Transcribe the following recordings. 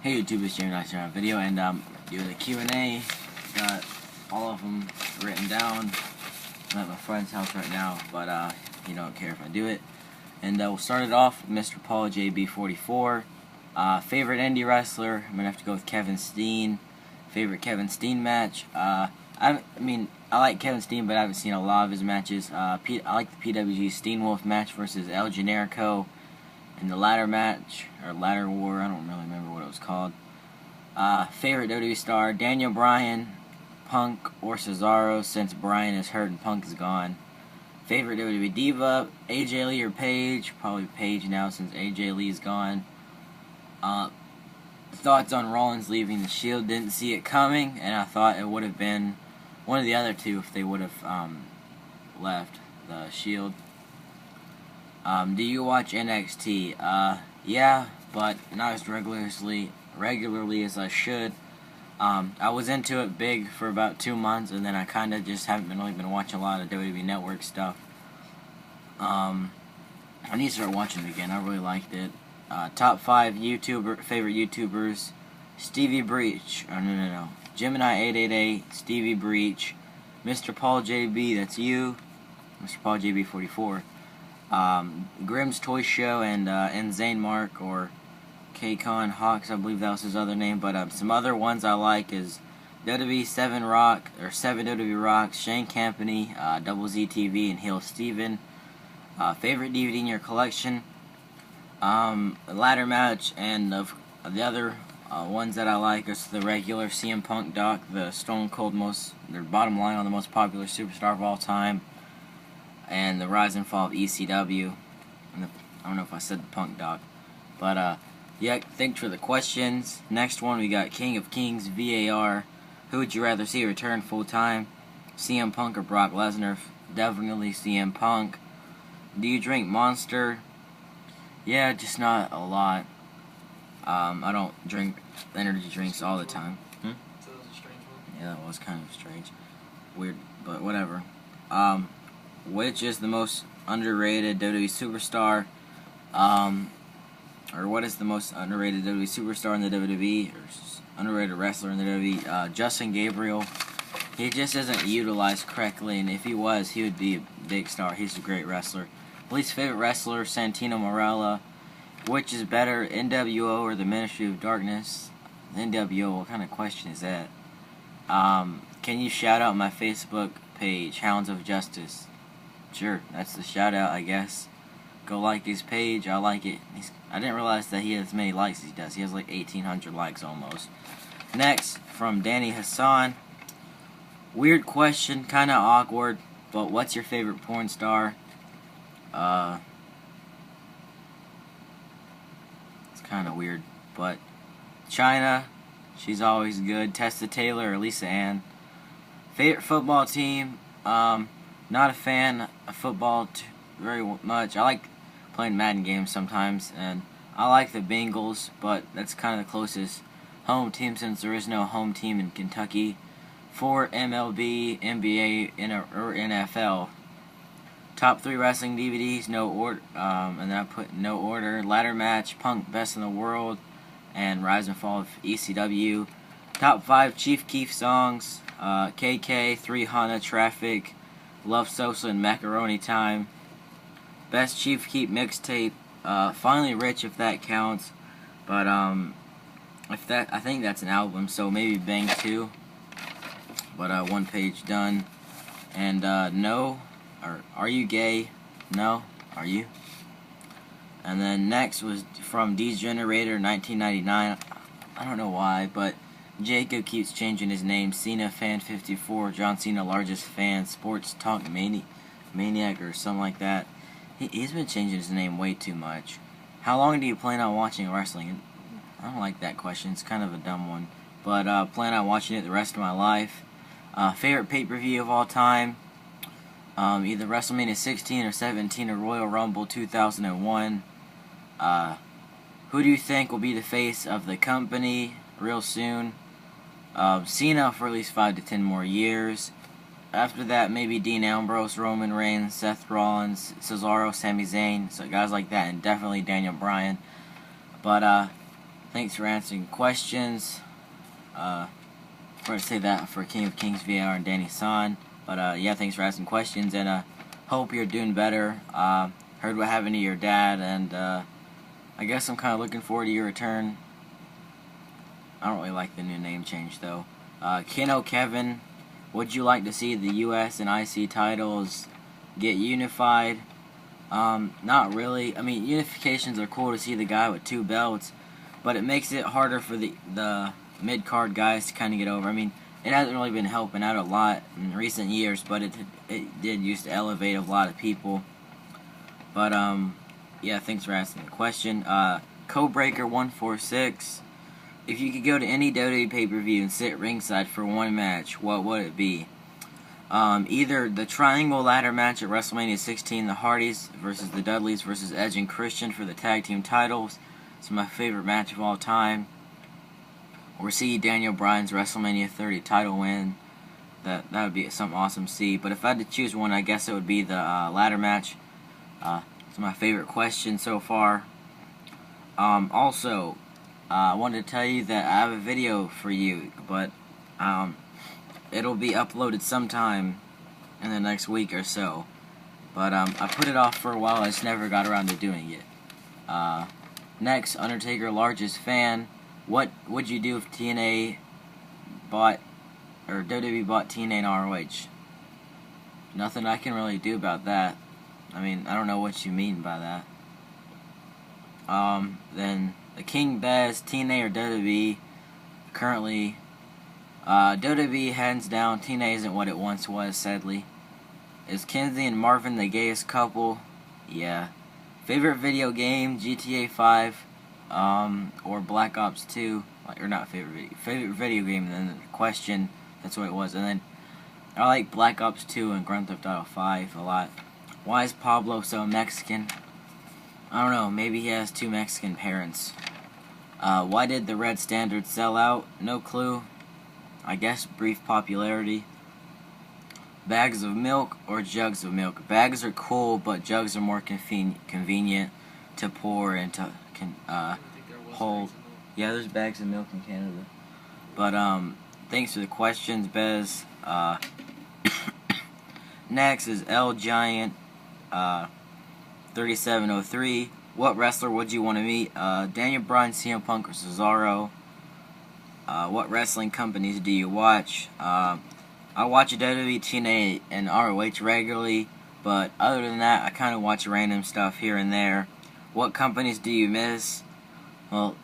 Hey YouTube, it's Jamie Nice here on a video, and doing the Q&A. Got all of them written down. I'm at my friend's house right now, but he don't care if I do it. And we'll start it off with Mr. Paul JB44. Favorite indie wrestler? I'm gonna have to go with Kevin Steen. Favorite Kevin Steen match? I like Kevin Steen, but I haven't seen a lot of his matches. I like the PWG Steen Wolf match versus El Generico. In the ladder match, or ladder war, I don't really remember what it was called. Favorite WWE star, Daniel Bryan, Punk, or Cesaro, since Bryan is hurt and Punk is gone. Favorite WWE diva, AJ Lee or Paige, probably Paige now since AJ Lee is gone. Thoughts on Rollins leaving the Shield, didn't see it coming, and I thought it would have been one of the other two if they would have left the Shield. Do you watch NXT? Yeah, but not as regularly as I should. I was into it big for about 2 months, and then I kind of just haven't really been watching a lot of WWE Network stuff. I need to start watching it again. I really liked it. Top 5 favorite YouTubers: Stevie Breach. Oh, no. Gemini888, Stevie Breach, Mr. Paul JB, that's you, Mr. Paul JB44. Grimm's Toy Show and Zane Mark, or K-Con Hawks, I believe that was his other name. But some other ones I like is WWE 7 Rock, or 7 WWE Rocks, Shane Campany, Double Z TV, and Hill Steven. Favorite DVD in your collection? Ladder match, and of the other ones that I like is the regular CM Punk doc, the Stone Cold their bottom line on the most popular superstar of all time, and the rise and fall of ECW. I don't know if I said the Punk doc, but yeah, thanks for the questions. Next one, we got King of Kings VAR. Who would you rather see return full time, CM Punk or Brock Lesnar? Definitely CM Punk. Do you drink Monster? Yeah, just not a lot. I don't drink energy drinks all the time. So that was a strange one. Yeah, that was kind of strange. Weird, but whatever. Which is the most underrated WWE superstar? Or what is the most underrated WWE superstar in the WWE? Or underrated wrestler in the WWE? Justin Gabriel. He just isn't utilized correctly, and if he was, he would be a big star. He's a great wrestler. Least favorite wrestler, Santino Marella. Which is better, NWO or the Ministry of Darkness? NWO, what kind of question is that? Can you shout out my Facebook page, Hounds of Justice? Sure, that's the shout out, I guess. Go like his page, I like it. I didn't realize that he has as many likes as he does. He has like 1,800 likes almost. Next, from Danny Hassan. Weird question, kind of awkward, but what's your favorite porn star? It's kind of weird, but China, she's always good. Tessa Taylor or Lisa Ann. Favorite football team? Not a fan of football very much. I like playing Madden games sometimes, and I like the Bengals, but that's kind of the closest home team since there is no home team in Kentucky. For MLB, NBA, or NFL. Top 3 wrestling DVDs, no order, and then I put no order. Ladder match, Punk Best in the World, and Rise and Fall of ECW. Top 5 Chief Keef songs, KK, 300, Traffic, Love Sosa, and Macaroni Time. Best Chief Keef mixtape, Finally Rich, if that counts, but I think that's an album, so maybe Bang 2. But 1 page done. And no, or are you gay? No, are you? And then next was from Degenerator 1999. I don't know why, but Jacob keeps changing his name. Cena Fan 54, John Cena largest fan, Sports Talk Maniac or something like that. He's been changing his name way too much. How long do you plan on watching wrestling? I don't like that question. It's kind of a dumb one. But plan on watching it the rest of my life. Favorite pay-per-view of all time? Either WrestleMania 16 or 17 or Royal Rumble 2001. Who do you think will be the face of the company real soon? Cena for at least 5 to 10 more years. After that, maybe Dean Ambrose, Roman Reigns, Seth Rollins, Cesaro, Sami Zayn, so guys like that, and definitely Daniel Bryan. But Thanks for answering questions. I'm going to say that for King of Kings VR and Danny San. But yeah, thanks for asking questions, and hope you're doing better. Heard what happened to your dad, and I guess I'm kind of looking forward to your return. I don't really like the new name change though. Keno Kevin, would you like to see the US and IC titles get unified? Not really. I mean, unifications are cool to see the guy with 2 belts, but it makes it harder for the mid-card guys to kind of get over. I mean, it hasn't really been helping out a lot in recent years, but it did used to elevate a lot of people. But yeah, thanks for asking the question. Codebreaker146, if you could go to any WWE pay-per-view and sit ringside for one match, what would it be? Either the Triangle Ladder match at WrestleMania 16, the Hardys versus the Dudleys versus Edge and Christian for the tag team titles. It's my favorite match of all time. Or see Daniel Bryan's WrestleMania 30 title win. That would be something awesome to see. But if I had to choose one, I guess it would be the ladder match. It's my favorite question so far. Also, I wanted to tell you that I have a video for you, but it'll be uploaded sometime in the next week or so. But I put it off for a while. I just never got around to doing it. Next, Undertaker largest fan. What would you do if TNA bought, or WWE bought TNA and ROH? Nothing I can really do about that. I mean, I don't know what you mean by that. Then the King Bez, TNA or WWE? Currently, WWE hands down. TNA isn't what it once was, sadly. Is Kenzie and Marvin the gayest couple? Yeah. Favorite video game, GTA 5, or Black Ops 2, or not favorite video game, and then the question, that's what it was. And then I like Black Ops 2 and Grand Theft Auto 5 a lot. Why is Pablo so Mexican? I don't know, maybe he has 2 Mexican parents. Why did the Red Standard sell out? No clue. I guess brief popularity. Bags of milk or jugs of milk? Bags are cool, but jugs are more convenient to pour and to hold. Yeah, there's bags of milk in Canada. But thanks for the questions, Bez. Next is L Giant 3703. What wrestler would you want to meet? Daniel Bryan, CM Punk, or Cesaro? What wrestling companies do you watch? I watch WWE, TNA, and ROH regularly, but other than that, I kind of watch random stuff here and there. What companies do you miss? Well,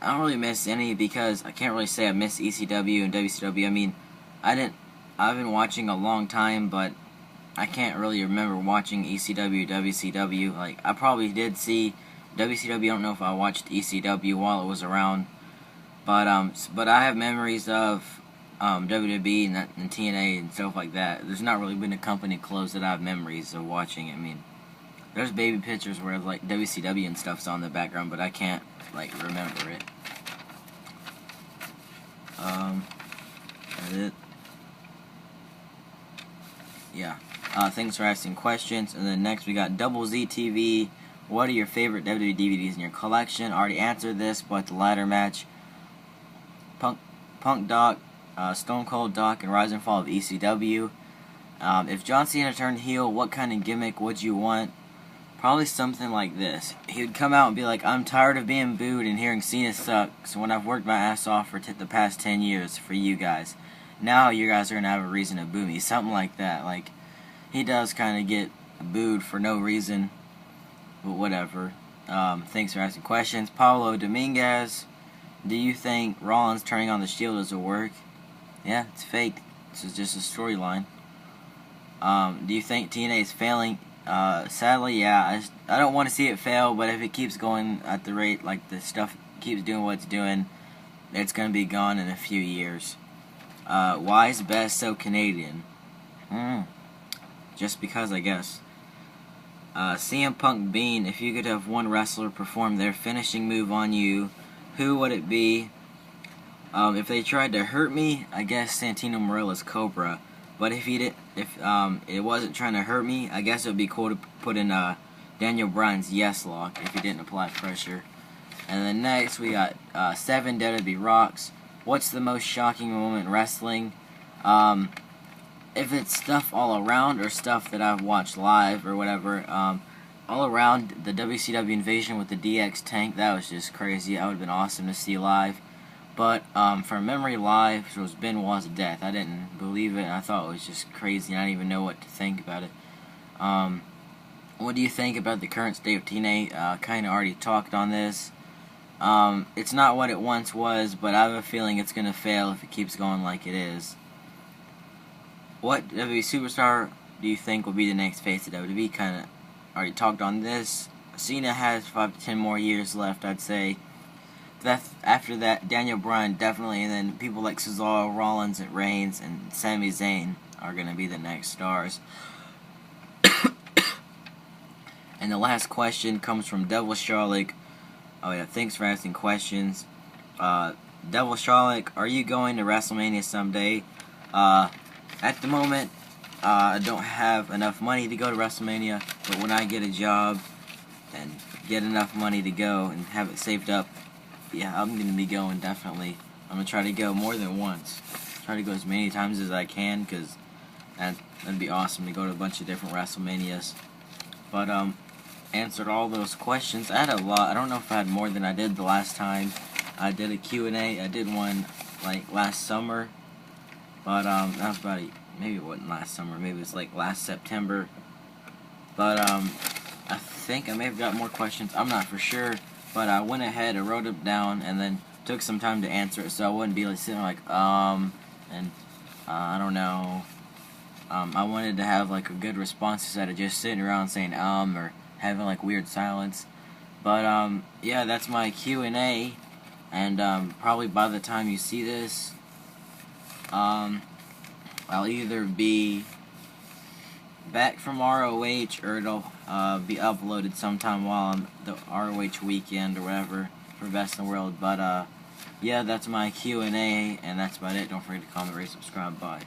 I don't really miss any because I can't really say I miss ECW and WCW. I mean, I've been watching a long time, but I can't really remember watching ECW, WCW. Like, I probably did see WCW. I don't know if I watched ECW while it was around, but I have memories of WWE and TNA and stuff like that. There's not really been a company close that I have memories of watching. I mean, there's baby pictures where like WCW and stuff's on the background, but I can't like remember it. That's it. Yeah. Thanks for asking questions. And then next we got Double Z TV. What are your favorite WWE DVDs in your collection? I already answered this, but the ladder match, Punk Doc, Stone Cold Doc, and Rise and Fall of ECW. If John Cena turned heel, what kind of gimmick would you want? Probably something like this. He would come out and be like, I'm tired of being booed and hearing Cena suck, so when I've worked my ass off for the past 10 years for you guys, now you guys are going to have a reason to boo me. Something like that. Like, he does kind of get booed for no reason, but whatever. Thanks for asking questions. Paulo Dominguez, do you think Rollins turning on the Shield is a work? Yeah, it's fake. This is just a storyline. Do you think TNA is failing? Sadly, yeah. I don't want to see it fail, but if it keeps going at the rate, like the stuff keeps doing what it's doing, it's going to be gone in a few years. Why is Best so Canadian? Just because, I guess. CM Punk Bean, if you could have one wrestler perform their finishing move on you, who would it be? If they tried to hurt me, I guess Santino Marella's Cobra. But if it wasn't trying to hurt me, I guess it would be cool to put in Daniel Bryan's Yes Lock if he didn't apply pressure. And then next we got 7 WWE Rocks. What's the most shocking moment in wrestling? If it's stuff all around or stuff that I've watched live or whatever, all around the WCW invasion with the DX tank, that was just crazy. That would have been awesome to see live. But for memory live, it was Benoit's death. I didn't believe it, and I thought it was just crazy, and I didn't even know what to think about it. What do you think about the current state of TNA? Kind of already talked on this. It's not what it once was, but I have a feeling it's going to fail if it keeps going like it is. What WWE superstar do you think will be the next face of WWE? Kind of already talked on this. Cena has 5 to 10 more years left, I'd say. After that, Daniel Bryan definitely, and then people like Cesaro, Rollins, and Reigns, and Sami Zayn are going to be the next stars. And the last question comes from Devil Charlotte. Oh yeah, thanks for asking questions. Devil Charlotte, are you going to WrestleMania someday? At the moment, I don't have enough money to go to WrestleMania, but when I get a job and get enough money to go and have it saved up, yeah, I'm going to be going, definitely. I'm going to try to go more than once. Try to go as many times as I can, because that'd be awesome to go to a bunch of different WrestleManias. But, answered all those questions. I had a lot. I don't know if I had more than I did the last time I did a Q&A. I did one, like, last summer. But, that was about maybe it wasn't last summer. Maybe it was, like, last September. But, I think I may have got more questions. I'm not for sure. But I went ahead and wrote them down and then took some time to answer it, so I wouldn't be like sitting like, I don't know. I wanted to have like a good response instead of just sitting around saying or having like weird silence. But yeah, that's my Q&A, and probably by the time you see this, I'll either be back from ROH, or it'll be uploaded sometime while I'm the ROH weekend or whatever for Best in the World. But yeah, that's my Q&A, and that's about it. Don't forget to comment, rate, subscribe. Bye.